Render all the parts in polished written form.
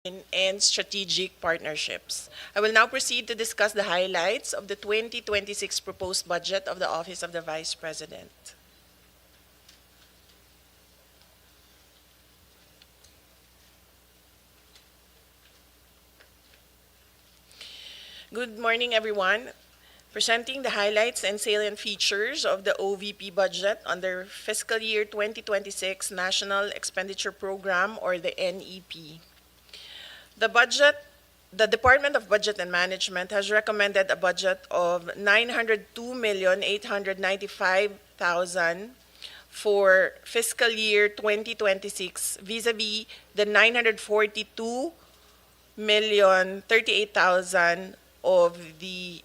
and strategic partnerships. I will now proceed to discuss the highlights of the 2026 proposed budget of the Office of the Vice President. Good morning, everyone. Presenting the highlights and salient features of the OVP budget under fiscal year 2026 National Expenditure Program, or the NEP. The Department of Budget and Management has recommended a budget of 902,895,000 for fiscal year 2026 vis-a-vis the 942,038,000 of the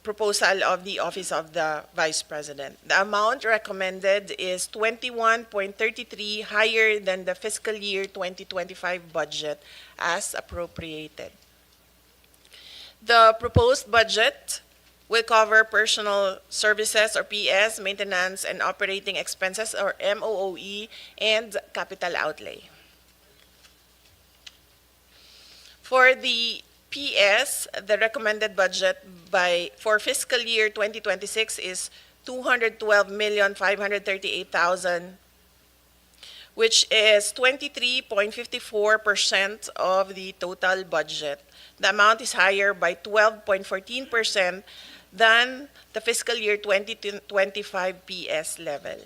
proposal of the Office of the Vice President. The amount recommended is 21.33 higher than the fiscal year 2025 budget as appropriated. The proposed budget will cover personal services or PS, maintenance and operating expenses or MOOE, and capital outlay. For the PS, the recommended budget for fiscal year 2026 is 212,538,000, which is 23.54% of the total budget. The amount is higher by 12.14% than the fiscal year 2025 PS level.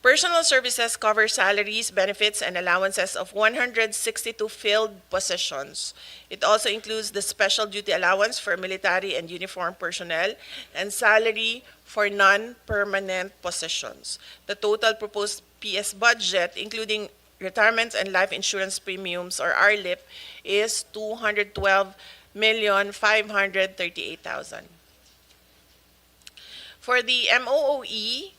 Personal services cover salaries, benefits, and allowances of 162 filled positions. It also includes the special duty allowance for military and uniformed personnel and salary for non-permanent positions. The total proposed PS budget, including retirement and life insurance premiums or RLIP, is 212,538,000. For the MOOE,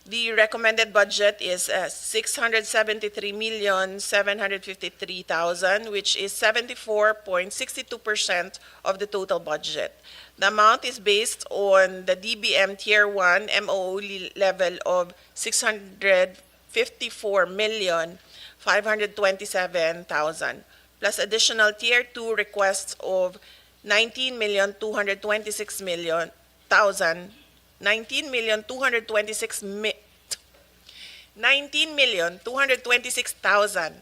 the recommended budget is 673,753,000, which is 74.62% of the total budget. The amount is based on the DBM Tier 1 MOOE level of 654,527,000, plus additional Tier 2 requests of 19,226,000 19,226,000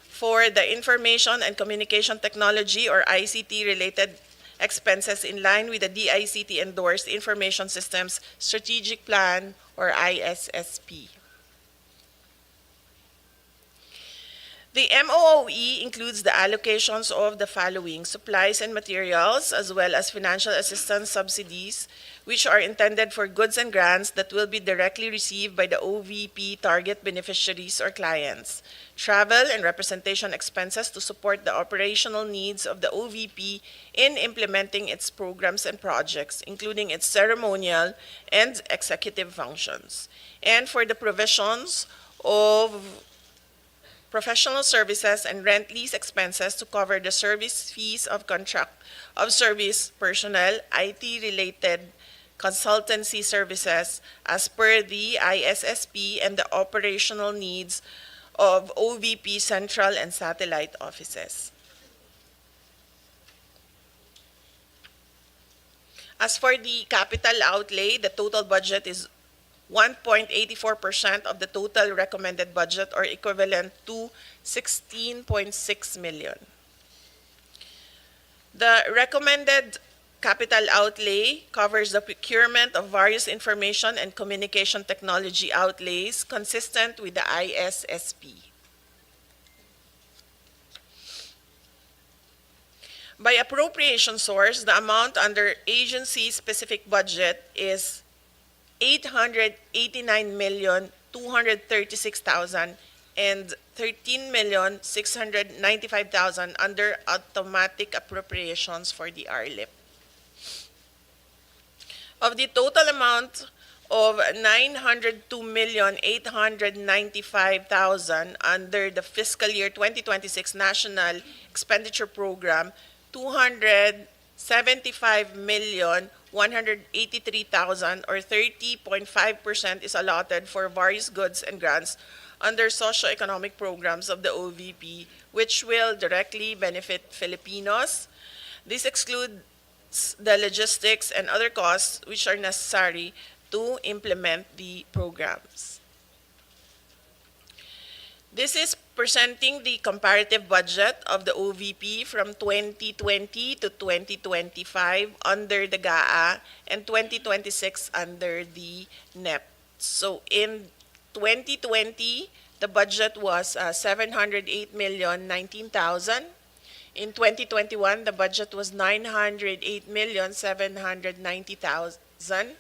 for the information and communication technology or ICT related expenses in line with the DICT endorsed Information Systems Strategic Plan or ISSP. The MOOE includes the allocations of the following: supplies and materials, as well as financial assistance subsidies, which are intended for goods and grants that will be directly received by the OVP target beneficiaries or clients. Travel and representation expenses to support the operational needs of the OVP in implementing its programs and projects, including its ceremonial and executive functions. And for the provisions of professional services and rent lease expenses to cover the service fees of contract of service personnel, IT-related consultancy services as per the ISSP, and the operational needs of OVP central and satellite offices. As for the capital outlay, the total budget is 1.84% of the total recommended budget, or equivalent to 16.6 million. The recommended capital outlay covers the procurement of various information and communication technology outlays consistent with the ISSP. By appropriation source, the amount under agency-specific budget is 889,236,000 and 13,695,000 under automatic appropriations for the RLIP. Of the total amount of 902,895,000 under the fiscal year 2026 National Expenditure Program, 75,183,000 or 30.5% is allotted for various goods and grants under socio-economic programs of the OVP, which will directly benefit Filipinos. This excludes the logistics and other costs which are necessary to implement the programs. This is presenting the comparative budget of the OVP from 2020 to 2025 under the GAA and 2026 under the NEP. So in 2020, the budget was 708,019,000. In 2021, the budget was 908,790,000.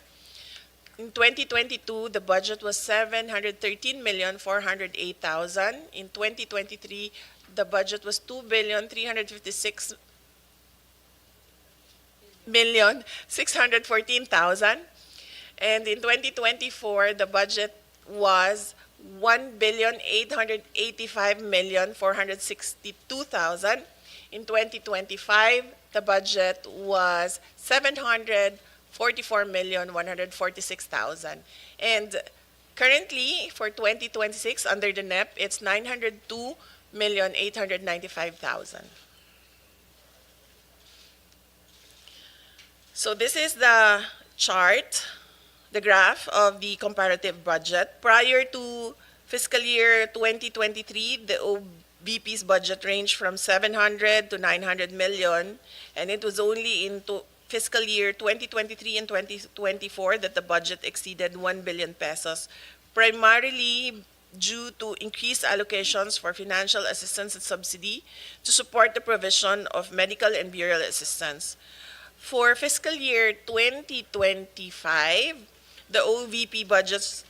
In 2022, the budget was 713,408,000. In 2023, the budget was 2,356,614,000. And in 2024, the budget was 1,885,462,000. In 2025, the budget was 744,146,000. And currently, for 2026, under the NEP, it's 902,895,000. So this is the chart, the graph of the comparative budget. Prior to fiscal year 2023, the OVP's budget ranged from 700 to 900 million, and it was only in fiscal year 2023 and 2024 that the budget exceeded 1 billion pesos, primarily due to increased allocations for financial assistance and subsidy to support the provision of medical and burial assistance. For fiscal year 2025, the OVP budget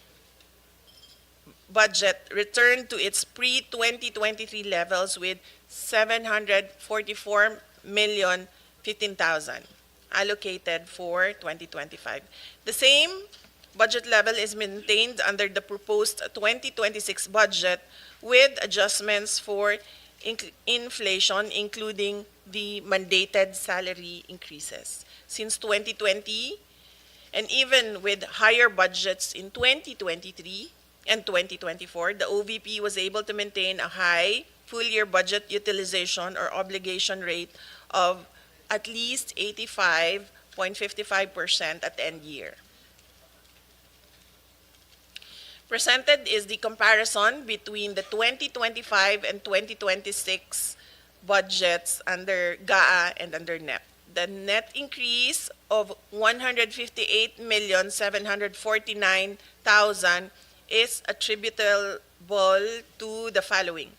returned to its pre-2023 levels with 744,015,000 allocated for 2025. The same budget level is maintained under the proposed 2026 budget with adjustments for inflation, including the mandated salary increases. Since 2020, and even with higher budgets in 2023 and 2024, the OVP was able to maintain a high full-year budget utilization or obligation rate of at least 85.55% at end year. Presented is the comparison between the 2025 and 2026 budgets under GAA and under NEP. The net increase of 158,749,000 is attributable to the following: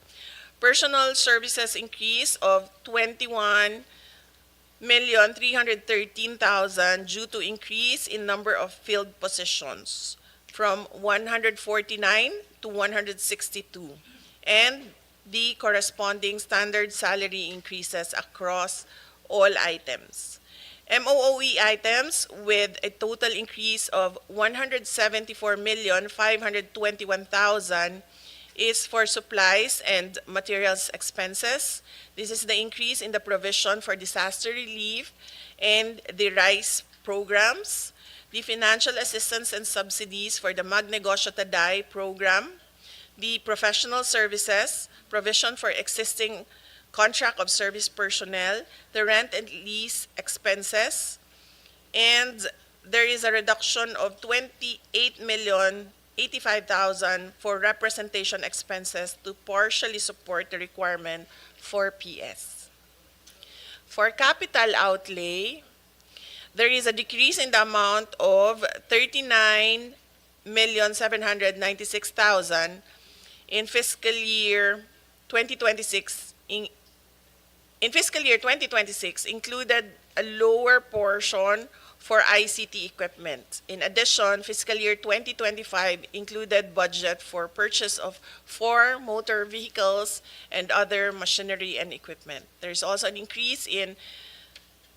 personal services increase of 21,313,000 due to increase in number of field positions from 149 to 162, and the corresponding standard salary increases across all items. MOOE items with a total increase of 174,521,000 is for supplies and materials expenses. This is the increase in the provision for disaster relief and the rice programs, the financial assistance and subsidies for the Magnegosyo Taday program, the professional services, provision for existing contract of service personnel, the rent and lease expenses, and there is a reduction of 28,085,000 for representation expenses to partially support the requirement for PS. For capital outlay, there is a decrease in the amount of 39,796,000 in fiscal year 2026. In fiscal year 2026, included a lower portion for ICT equipment. In addition, fiscal year 2025 included budget for purchase of 4 motor vehicles and other machinery and equipment. There's also an increase in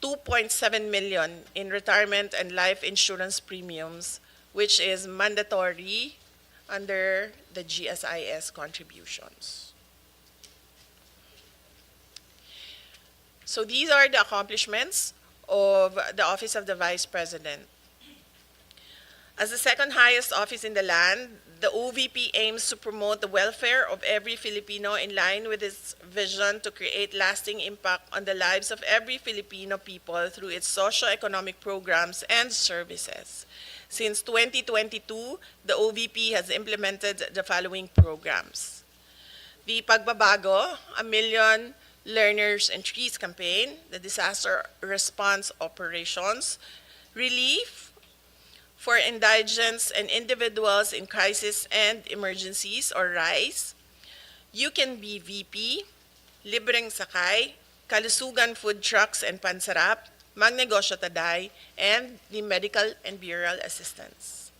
2.7 million in retirement and life insurance premiums, which is mandatory under the GSIS contributions. So these are the accomplishments of the Office of the Vice President. As the second highest office in the land, the OVP aims to promote the welfare of every Filipino in line with its vision to create lasting impact on the lives of every Filipino people through its socio-economic programs and services. Since 2022, the OVP has implemented the following programs: the Pagbabago, a Million Learners and Trees campaign, the Disaster Response Operations, Relief for Indigents and Individuals in Crisis and Emergencies, or RICE, You Can Be VP, Libreng Sakay, Kalusugan Food Trucks and Pansarap, Magnegosyo Taday, and the Medical and Burial Assistance.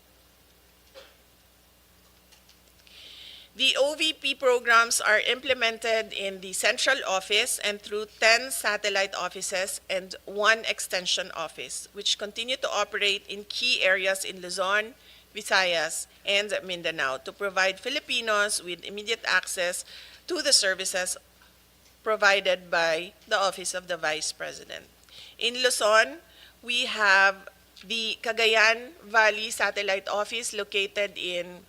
The OVP programs are implemented in the central office and through 10 satellite offices and 1 extension office, which continue to operate in key areas in Luzon, Visayas, and Mindanao to provide Filipinos with immediate access to the services provided by the Office of the Vice President. In Luzon, we have the Cagayan Valley Satellite Office located in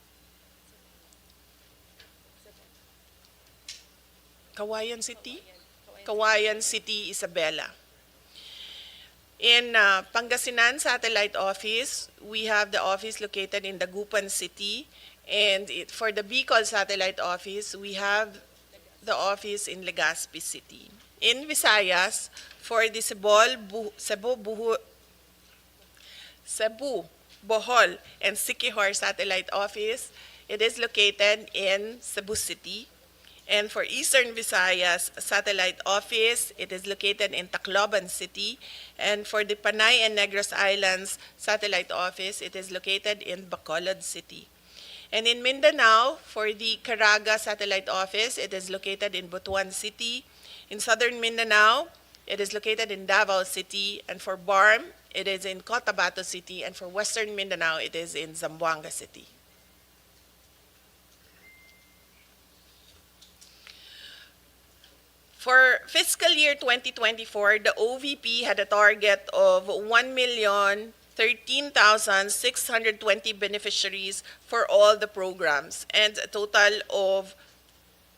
Kawayan City? Kawayan City, Isabela. In Pangasinan Satellite Office, we have the office located in Dagupan City. And for the Bicol Satellite Office, we have the office in Legazpi City. In Visayas, for the Cebu, Bohol, and Siquijor Satellite Office, it is located in Cebu City. And for Eastern Visayas Satellite Office, it is located in Tacloban City. And for the Panay and Negros Islands Satellite Office, it is located in Bacolod City. And in Mindanao, for the Caraga Satellite Office, it is located in Butuan City. In Southern Mindanao, it is located in Davao City. And for BARM, it is in Cotabato City. And for Western Mindanao, it is in Zamboanga City. For fiscal year 2024, the OVP had a target of 1,013,620 beneficiaries for all the programs, and a total of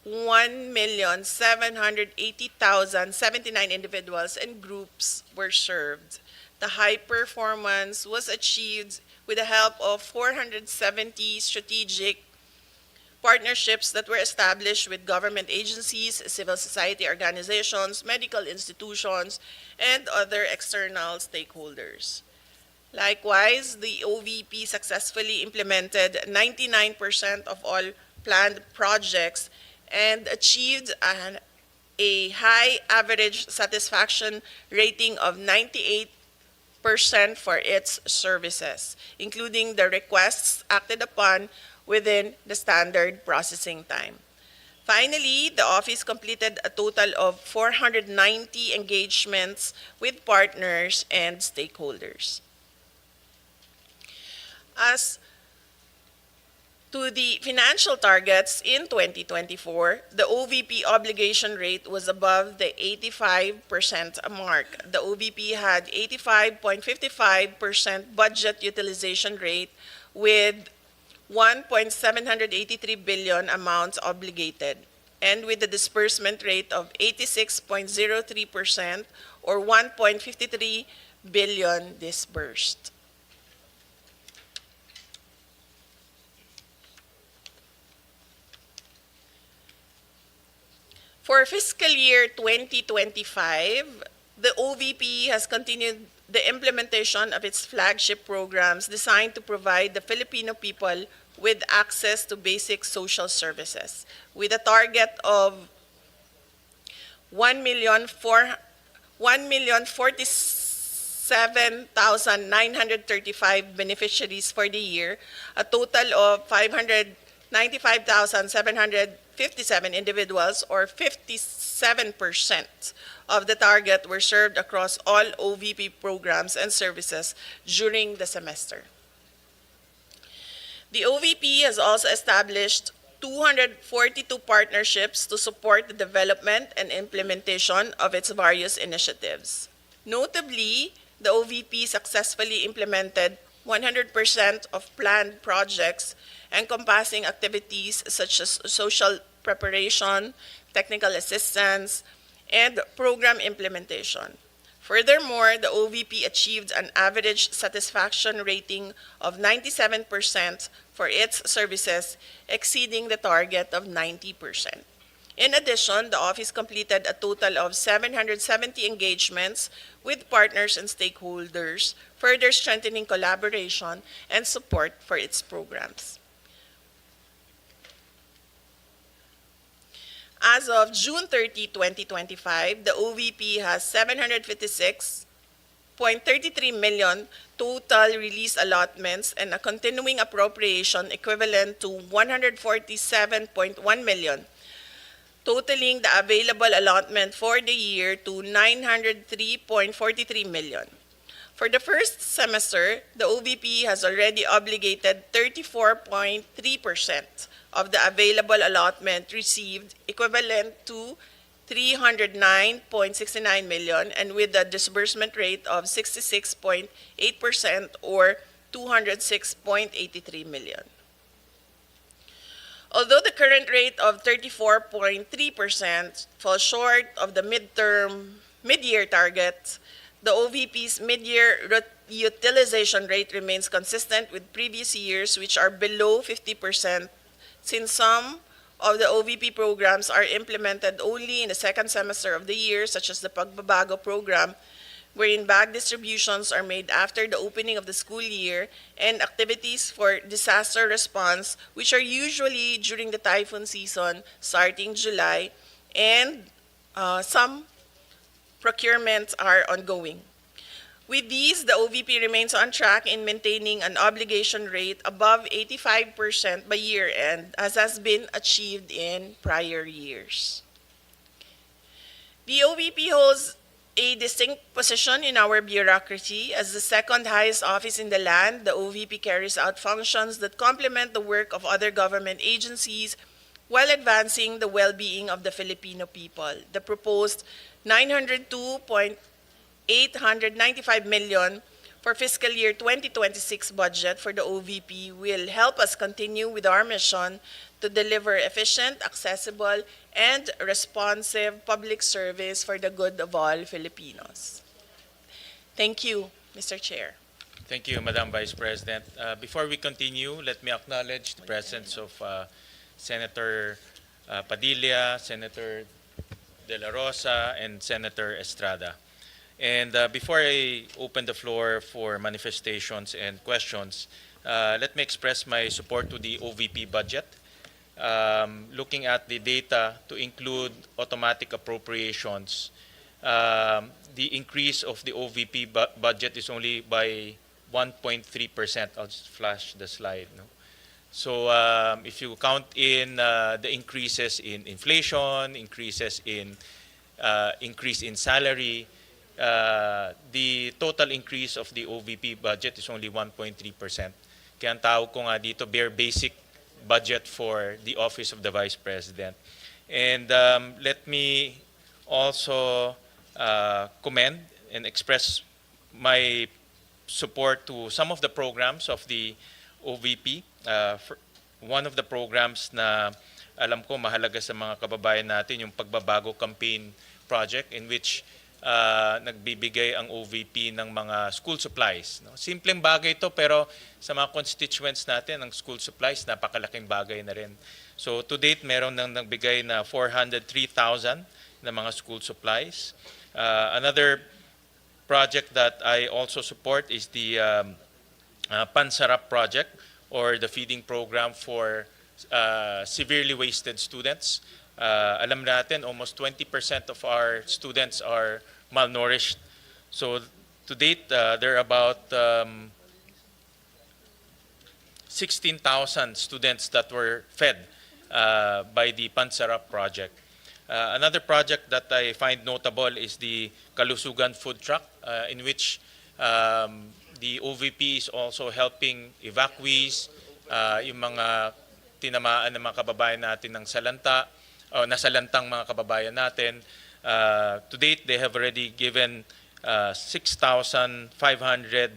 1,780,079 individuals and groups were served. The high performance was achieved with the help of 470 strategic partnerships that were established with government agencies, civil society organizations, medical institutions, and other external stakeholders. Likewise, the OVP successfully implemented 99% of all planned projects and achieved a high average satisfaction rating of 98% for its services, including the requests acted upon within the standard processing time. Finally, the office completed a total of 490 engagements with partners and stakeholders. As to the financial targets in 2024, the OVP obligation rate was above the 85% mark. The OVP had 85.55% budget utilization rate with 1.783 billion amounts obligated, and with a disbursement rate of 86.03% or 1.53 billion disbursed. For fiscal year 2025, the OVP has continued the implementation of its flagship programs designed to provide the Filipino people with access to basic social services, with a target of 1,047,935 beneficiaries for the year, a total of 595,757 individuals, or 57% of the target, were served across all OVP programs and services during the semester. The OVP has also established 242 partnerships to support the development and implementation of its various initiatives. Notably, the OVP successfully implemented 100% of planned projects encompassing activities such as social preparation, technical assistance, and program implementation. Furthermore, the OVP achieved an average satisfaction rating of 97% for its services, exceeding the target of 90%. In addition, the office completed a total of 770 engagements with partners and stakeholders, further strengthening collaboration and support for its programs. As of June 30, 2025, the OVP has 756.33 million total release allotments and a continuing appropriation equivalent to 147.1 million, totaling the available allotment for the year to 903.43 million. For the first semester, the OVP has already obligated 34.3% of the available allotment received, equivalent to 309.69 million, and with a disbursement rate of 66.8% or 206.83 million. Although the current rate of 34.3% falls short of the mid-year target, the OVP's mid-year utilization rate remains consistent with previous years, which are below 50%, since some of the OVP programs are implemented only in the second semester of the year, such as the Pagbabago program, wherein bag distributions are made after the opening of the school year, and activities for disaster response, which are usually during the typhoon season starting July, and some procurements are ongoing. With these, the OVP remains on track in maintaining an obligation rate above 85% by year-end, as has been achieved in prior years. The OVP holds a distinct position in our bureaucracy. As the second highest office in the land, the OVP carries out functions that complement the work of other government agencies while advancing the well-being of the Filipino people. The proposed 902.895 million for fiscal year 2026 budget for the OVP will help us continue with our mission to deliver efficient, accessible, and responsive public service for the good of all Filipinos. Thank you, Mr. Chair. Thank you, Madam Vice President. Before we continue, let me acknowledge the presence of Senator Padilla, Senator De La Rosa, and Senator Estrada. And before I open the floor for manifestations and questions, let me express my support to the OVP budget. Looking at the data to include automatic appropriations, the increase of the OVP budget is only by 1.3%. I'll just flash the slide. No? So if you count in the increases in inflation, increase in salary, the total increase of the OVP budget is only 1.3%. Kaya ang tawag ko nga dito, bare basic budget for the Office of the Vice President. And let me also commend and express my support to some of the programs of the OVP. One of the programs na alam ko mahalaga sa mga kababayan natin, yung Pagbabago Campaign Project, in which nagbibigay ang OVP ng mga school supplies. No? Simpleng bagay ito, pero sa mga constituents natin, ang school supplies, napakalaking bagay na rin. So to date, meron nang nagbigay na 403,000 na mga school supplies. Another project that I also support is the Pansarap project, or the feeding program for severely wasted students. Alam natin, almost 20% of our students are malnourished. So to date, there are about 16,000 students that were fed by the Pansarap project. Another project that I find notable is the Kalusugan food truck, in which the OVP is also helping evacuees, yung mga tinamaan ng mga kababayan natin ng salanta, nasalantang mga kababayan natin. To date, they have already given 6,500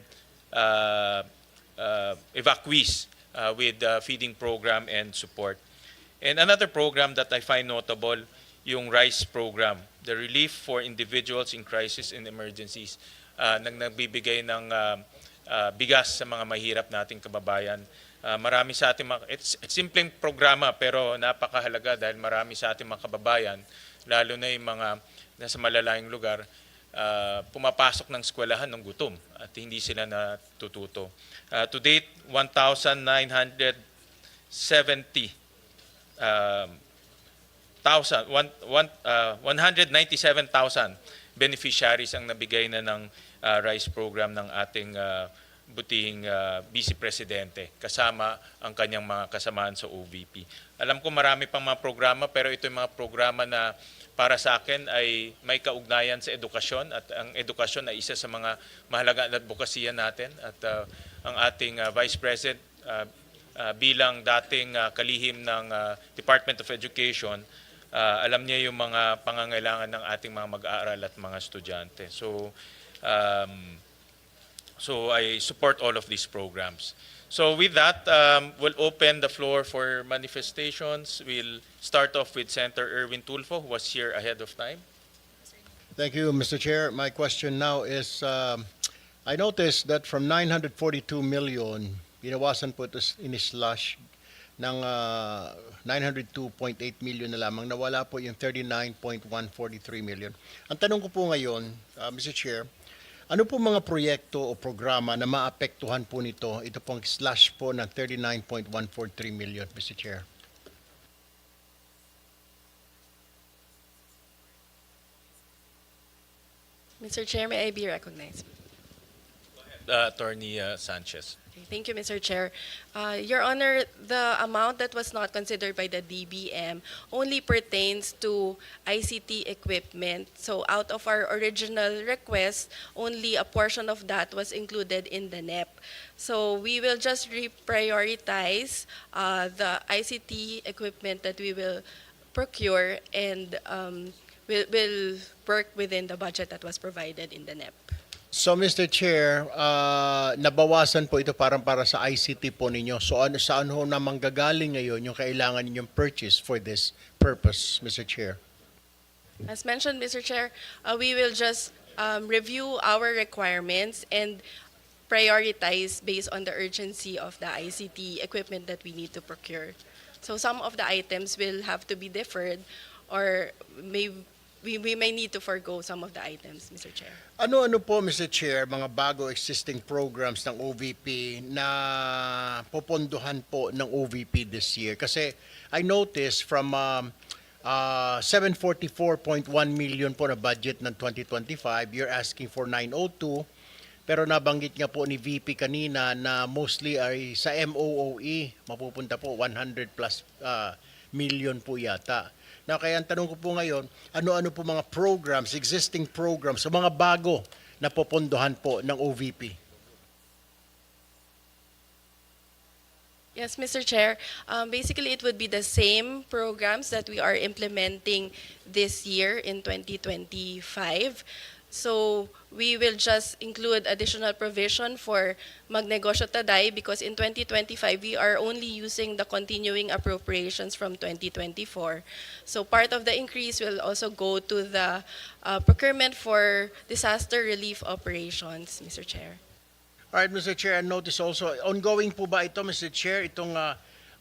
evacuees with feeding program and support. And another program that I find notable, yung RICE program, the Relief for Individuals in Crisis and Emergencies, nagbibigay ng bigas sa mga mahirap nating kababayan. Marami sa ating it's simpleng programa pero napakahalaga dahil marami sa ating mga kababayan, lalo na yung mga nasa malalayong lugar, pumapasok ng eskwelahan ng gutom at hindi sila natututo. To date, 1,970 197,000 beneficiaries ang nabigay na ng RICE program ng ating butihing Vice Presidente kasama ang kanyang mga kasamaan sa OVP. Alam ko marami pang mga programa pero ito yung mga programa na para sa akin ay may kaugnayan sa edukasyon at ang edukasyon ay isa sa mga mahalaga na advokasya natin at ang ating Vice President bilang dating kalihim ng Department of Education, alam niya yung mga pangangailangan ng ating mga mag-aaral at mga estudyante. So I support all of these programs. So with that, we'll open the floor for manifestations. We'll start off with Senator Erwin Tulfo, who was here ahead of time. Thank you, Mr. Chair. My question now is, I noticed that from 942 million, binawasan po ito in-slash ng 902.8 million na lamang, nawala po yung 39.143 million. Ang tanong ko po ngayon, Mr. Chair, ano po mga proyekto o programa na maapektuhan po nito, ito pong slash po ng 39.143 million, Mr. Chair? Mr. Chair, may I be recognized? Attorney Sanchez. Okay, thank you, Mr. Chair. Your Honor, the amount that was not considered by the DBM only pertains to ICT equipment. So out of our original request, only a portion of that was included in the NEP. So we will just reprioritize the ICT equipment that we will procure and will work within the budget that was provided in the NEP. So, Mr. Chair, nabawasan po ito parang para sa ICT po ninyo. So, saan ho na manggagaling ngayon yung kailangan ninyong purchase for this purpose, Mr. Chair? As mentioned, Mr. Chair, we will just review our requirements and prioritize based on the urgency of the ICT equipment that we need to procure. So some of the items will have to be deferred or we may need to forgo some of the items, Mr. Chair. Ano-ano po, Mr. Chair, mga bago existing programs ng OVP na popondohan po ng OVP this year? Kasi I noticed from 744.1 million po na budget ng 2025, you're asking for 902, pero nabanggit nga po ni VP kanina na mostly ay sa MOOE, mapupunta po 100 plus million po yata. Na kaya ang tanong ko po ngayon, ano-ano po mga programs, existing programs, o mga bago na popondohan po ng OVP? Yes, Mr. Chair. Basically, it would be the same programs that we are implementing this year in 2025. So we will just include additional provision for Magnegosyo Taday because in 2025, we are only using the continuing appropriations from 2024. So part of the increase will also go to the procurement for disaster relief operations, Mr. Chair. All right, Mr. Chair, and notice also, ongoing po ba ito, Mr. Chair, itong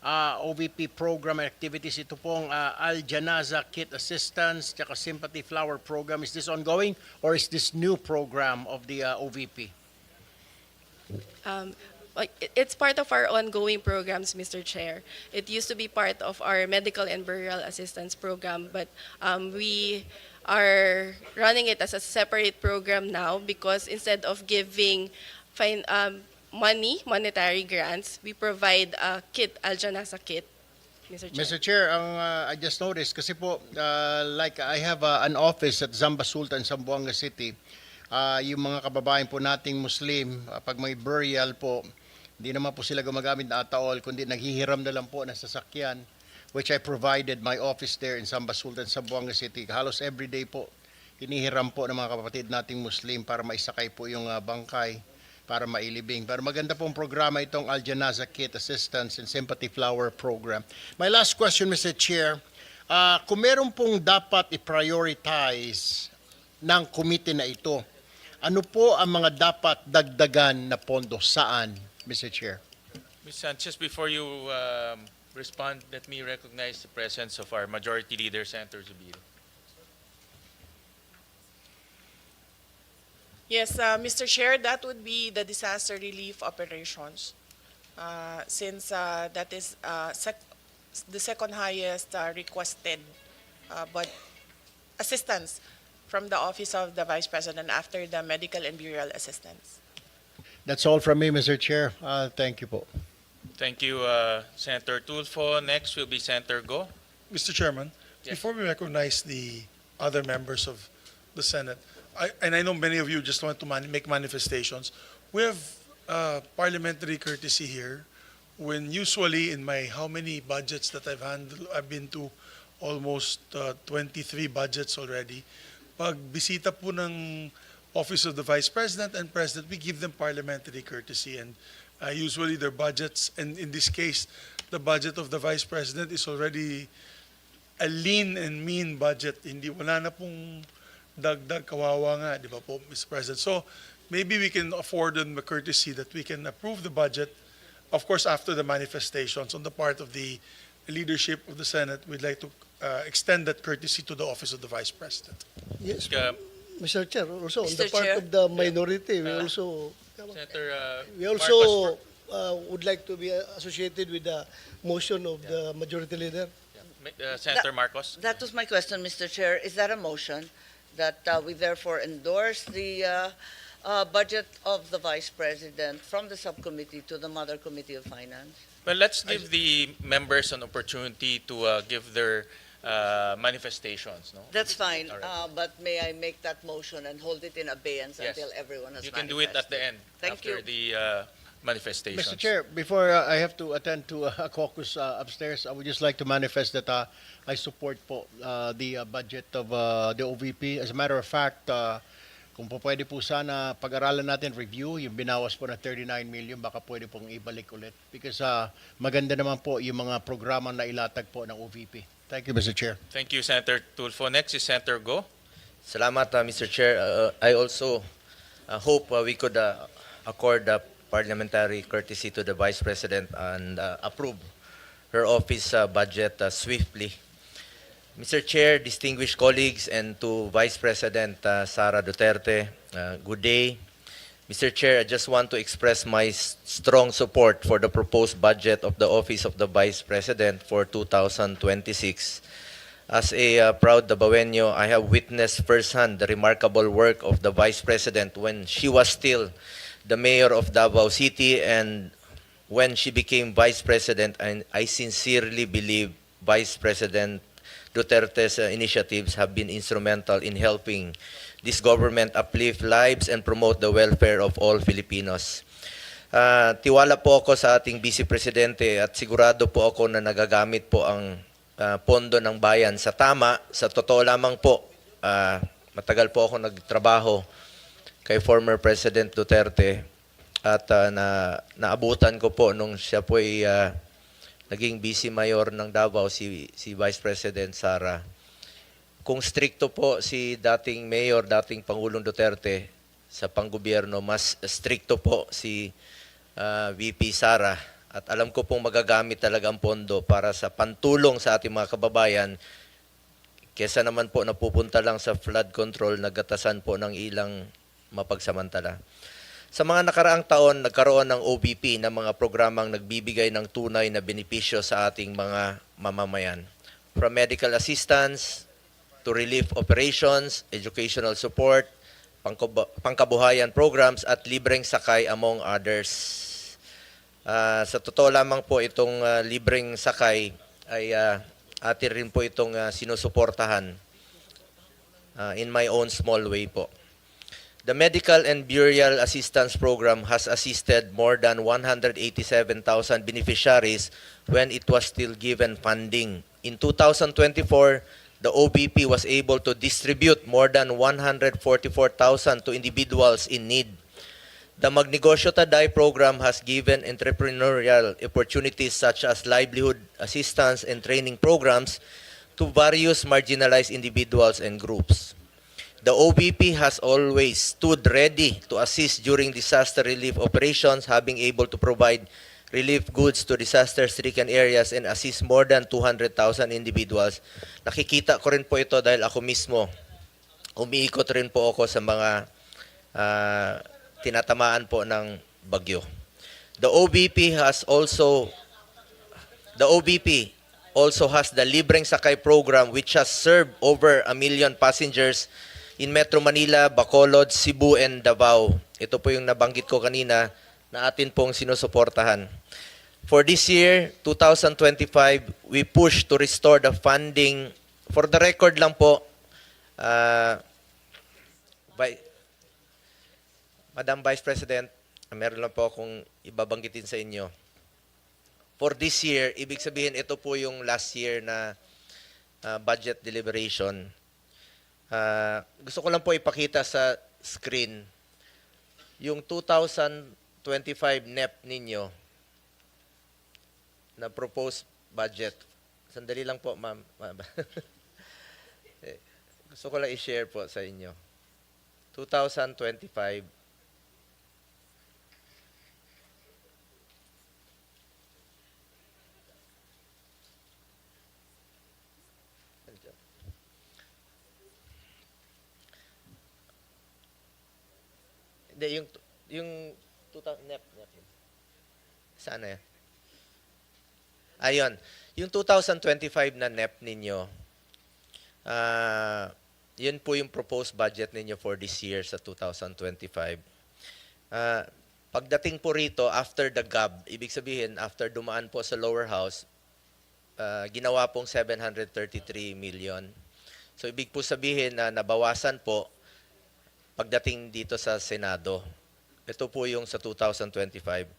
OVP program activities, ito pong Al-Janaza Kit Assistance, tsaka Sympathy Flower Program, is this ongoing or is this new program of the OVP? It's part of our ongoing programs, Mr. Chair. It used to be part of our medical and burial assistance program, but we are running it as a separate program now because instead of giving monetary grants, we provide a kit, Al-Janasa kit, Mr. Chair. Mr. Chair, I just noticed, kasi po, like I have an office at Zamba Sultan, Zamboanga City. Yung mga kababayan po nating Muslim, pag may burial po, hindi naman po sila gumagamit na ataol, kundi naghihiram na lang po na sasakyan, which I provided my office there in Zamba Sultan, Zamboanga City. Halos everyday po, hinihiram po ng mga kapatid nating Muslim para maisakay po yung bangkay para mailibing. Pero maganda pong programa itong Al Janaza Kit Assistance and Sympathy Flower Program. My last question, Mr. Chair, kung meron pong dapat i-prioritize ng committee na ito, ano po ang mga dapat dagdagan na pondo? Saan, Mr. Chair? Ms. Sanchez, before you respond, let me recognize the presence of our Majority Leader, Senator Zubiri. Yes, Mr. Chair, that would be the disaster relief operations. Since that is the second highest requested but assistance from the Office of the Vice President after the medical and burial assistance. That's all from me, Mr. Chair. Thank you po. Thank you, Senator Tulfo. Next will be Senator Go. Mr. Chairman, Yes. before we recognize the other members of the Senate, I know many of you just want to make manifestations. We have parliamentary courtesy here when usually in my how many budgets that I've handled, I've been to almost 23 budgets already. Pag bisita po ng Office of the Vice President and President, we give them parliamentary courtesy, and usually their budgets, and in this case, the budget of the Vice President is already a lean and mean budget. Hindi, wala na pong dagdag, kawawa nga, di ba po, Mr. President? So maybe we can afford them the courtesy that we can approve the budget, of course, after the manifestations on the part of the leadership of the Senate. We'd like to extend that courtesy to the Office of the Vice President. Yes, Uh, Mr. Chair, also on Mr. the part Chair. of the minority, Senator we Marcos, also would like to be associated with the motion of the majority leader. Senator Marcos. That was my question, Mr. Chair. Is that a motion that we therefore endorse the budget of the Vice President from the subcommittee to the Mother Committee of Finance? Well, let's give the members an opportunity to give their manifestations. No, That's fine, All right. but may I make that motion and hold it in abeyance Yes. until everyone has You can do it at the end Thank after you. the manifestations. Mr. Chair, before I have to attend to a caucus upstairs, I would just like to manifest that I support po the budget of the OVP. As a matter of fact, kung po pwede po sana pag-aralan natin, review, yung binawas po na 39 million, baka pwede pong ibalik ulit. Because maganda naman po yung mga programa na ilatag po ng OVP. Thank you, Mr. Chair. Thank you, Senator Tulfo. Next is Senator Go. Salamat, Mr. Chair. I also hope we could accord parliamentary courtesy to the Vice President and approve her office budget swiftly. Mr. Chair, distinguished colleagues, and to Vice President Sara Duterte, good day. Mr. Chair, I just want to express my strong support for the proposed budget of the Office of the Vice President for 2026. As a proud Dabawenyo, I have witnessed firsthand the remarkable work of the Vice President when she was still the mayor of Davao City, and when she became Vice President, and I sincerely believe Vice President Duterte's initiatives have been instrumental in helping this government uplift lives and promote the welfare of all Filipinos. Tiwala po ako sa ating Vice Presidente at sigurado po ako na nagagamit po ang pondo ng bayan sa tama. Sa totoo lamang po, matagal po ako nagtrabaho kay former President Duterte at naabutan ko po nung siya po ay naging vice mayor ng Davao, si Vice President Sara. Kung stricto po si dating mayor, dating Pangulong Duterte sa panggobyerno, mas stricto po si VP Sara. At alam ko pong magagamit talaga ang pondo para sa pantulong sa ating mga kababayan, kesa naman po napupunta lang sa flood control, nagatasan po ng ilang mapagsamantala. Sa mga nakaraang taon, nagkaroon ng OVP na mga programang nagbibigay ng tunay na benepisyo sa ating mga mamamayan. From medical assistance to relief operations, educational support, pangkabuhayan programs at libreng sakay among others. Sa totoo lamang po itong libreng sakay ay atin rin po itong sinusuportahan in my own small way po. The Medical and Burial Assistance Program has assisted more than 187,000 beneficiaries when it was still given funding. In 2024, the OVP was able to distribute more than 144,000 to individuals in need. The Magnegosyo Taday program has given entrepreneurial opportunities such as livelihood assistance and training programs to various marginalized individuals and groups. The OVP has always stood ready to assist during disaster relief operations, having able to provide relief goods to disaster-stricken areas and assist more than 200,000 individuals. Nakikita ko rin po ito dahil ako mismo, umiikot rin po ako sa mga tinatamaan po ng bagyo. The OVP also has the Libreng Sakay program which has served over 1 million passengers in Metro Manila, Bacolod, Cebu, and Davao. Ito po yung nabanggit ko kanina na atin pong sinusuportahan. For this year, 2025, we push to restore the funding. For the record lang po, Madam Vice President, meron lang po akong ibabanggitin sa inyo. For this year, ibig sabihin ito po yung last year na budget deliberation. Gusto ko lang po ipakita sa screen yung 2025 NEP ninyo na proposed budget. Sandali lang po, ma'am. Gusto ko lang i-share po sa inyo. 2025. Hindi, yung 2000 NEP. Saan na yan? Ayun. Yung 2025 na NEP ninyo, yun po yung proposed budget ninyo for this year sa 2025. Pagdating po rito, after the GAB, ibig sabihin, after dumaan po sa lower house, ginawa pong 733 million. So, ibig po sabihin na nabawasan po pagdating dito sa Senado. Ito po yung sa 2025.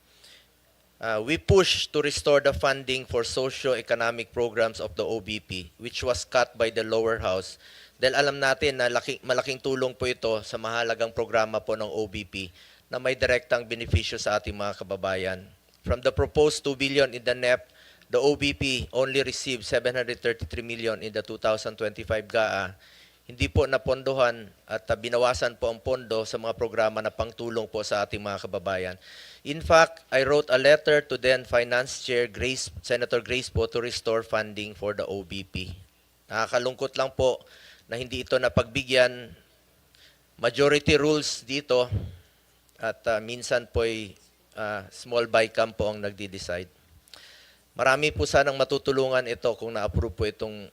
We push to restore the funding for socio-economic programs of the OVP, which was cut by the lower house. Dahil alam natin na malaking tulong po ito sa mahalagang programa po ng OVP na may direktang benepisyo sa ating mga kababayan. From the proposed 2 billion in the NEP, the OVP only received 733 million in the 2025 GAA. Hindi po napondohan at binawasan po ang pondo sa mga programa na pangtulong po sa ating mga kababayan. In fact, I wrote a letter to then Finance Chair Senator Grace po to restore funding for the OVP. Nakakalungkot lang po na hindi ito napagbigyan. Majority rules dito at minsan po'y small bycam po ang nagdi-decide. Marami po sanang matutulungan ito kung na-approve po itong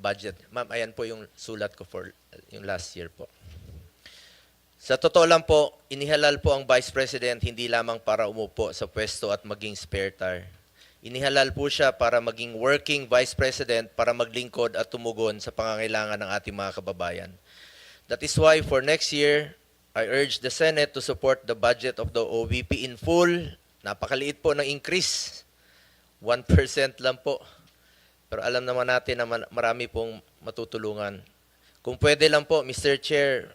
budget. Ma'am, ayan po yung sulat ko for yung last year po. Sa totoo lang po, inihalal po ang Vice President hindi lamang para umupo sa pwesto at maging spare tire. Inihalal po siya para maging working Vice President para maglingkod at tumugon sa pangangailangan ng ating mga kababayan. That is why for next year, I urge the Senate to support the budget of the OVP in full. Napakaliit po ng increase. 1% lang po. Pero alam naman natin na marami pong matutulungan. Kung pwede lang po, Mr. Chair,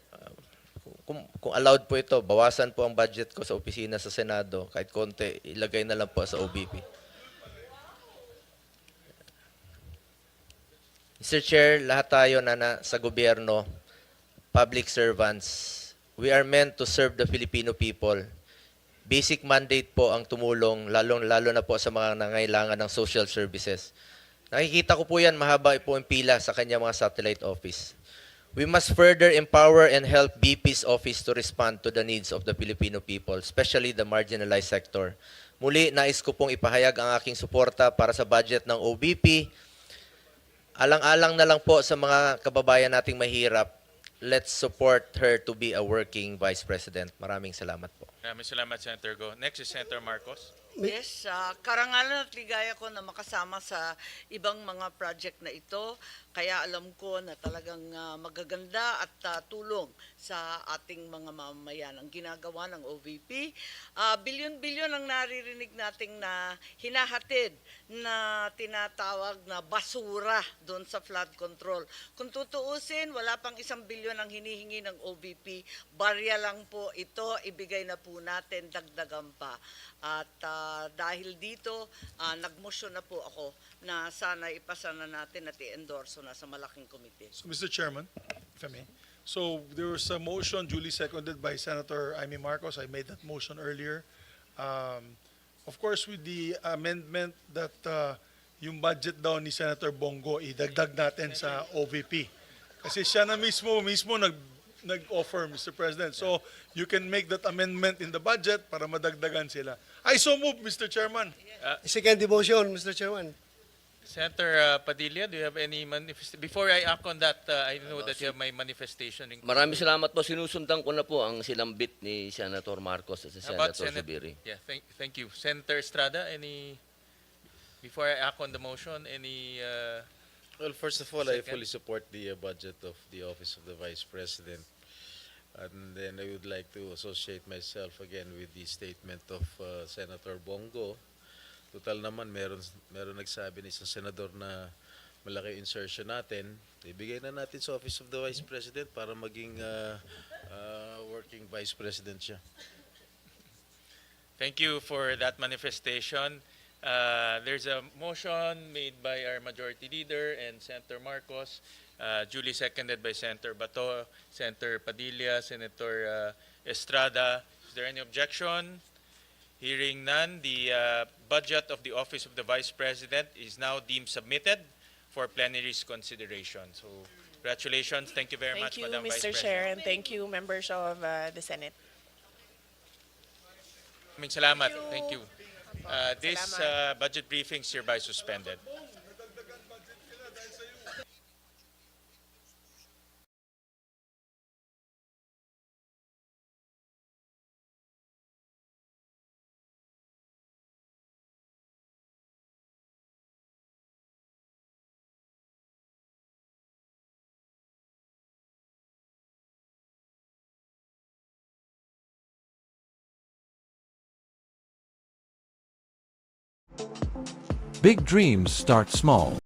kung allowed po ito, bawasan po ang budget ko sa opisina sa Senado. Kahit konti, ilagay na lang po sa OVP. Mr. Chair, lahat tayo na sa gobyerno, public servants, we are meant to serve the Filipino people. Basic mandate po ang tumulong, lalo na po sa mga nangailangan ng social services. Nakikita ko po yan, mahaba po ang pila sa kanya mga satellite office. We must further empower and help BP's office to respond to the needs of the Filipino people, especially the marginalized sector. Muli, nais ko pong ipahayag ang aking suporta para sa budget ng OVP. Alang-alang na lang po sa mga kababayan nating mahirap, let's support her to be a working Vice President. Maraming salamat po. Maraming salamat, Senator Go. Next is Senator Marcos. Yes, karangalan at ligaya ko na makasama sa ibang mga project na ito. Kaya alam ko na talagang magaganda at tulong sa ating mga mamamayan ang ginagawa ng OVP. Bilyon-bilyon ang naririnig nating na hinahatid na tinatawag na basura doon sa flood control. Kung tutuusin, wala pang 1 bilyon ang hinihingi ng OVP. Barya lang po ito, ibigay na po natin, dagdagan pa. At dahil dito, nagmosyon na po ako na sana ipasa na natin at i-endorso na sa malaking komite. So, Mr. Chairman, if I may. So, there was a motion duly seconded by Senator Amy Marcos. I made that motion earlier. Of course, with the amendment that yung budget daw ni Senator Bongo, idagdag natin sa OVP. Kasi siya na mismo nag-offer, Mr. President. So, you can make that amendment in the budget para madagdagan sila. I so move, Mr. Chairman. Second the motion, Mr. Chairman. Senator Padilla, do you have any manifestation? Before I act on that, I know that you have my manifestation. Maraming salamat po. Sinusundan ko na po ang sinambit ni Senator Marcos at si How about Senator Zubiri. Yeah, thank you. Senator Estrada, before I act on the motion, any Well, first of all, I Second. fully support the budget of the Office of the Vice President. And then I would like to associate myself again with the statement of Senator Bongo. Total naman, meron nagsabi ni isang senador na malaki insertion natin. Ibigay na natin sa Office of the Vice President para maging working Vice President siya. Thank you for that manifestation. There's a motion made by our Majority Leader and Senator Marcos, duly seconded by Senator Bato, Senator Padilla, Senator Estrada. Is there any objection? Hearing none, the budget of the Office of the Vice President is now deemed submitted for plenary's consideration. So, congratulations. Thank you very much, Thank you, Madam Vice Mr. President. Chair, and thank you, members of the Senate. Maraming salamat. Thank you. This Salamat. budget briefing is hereby suspended. Big dreams start small.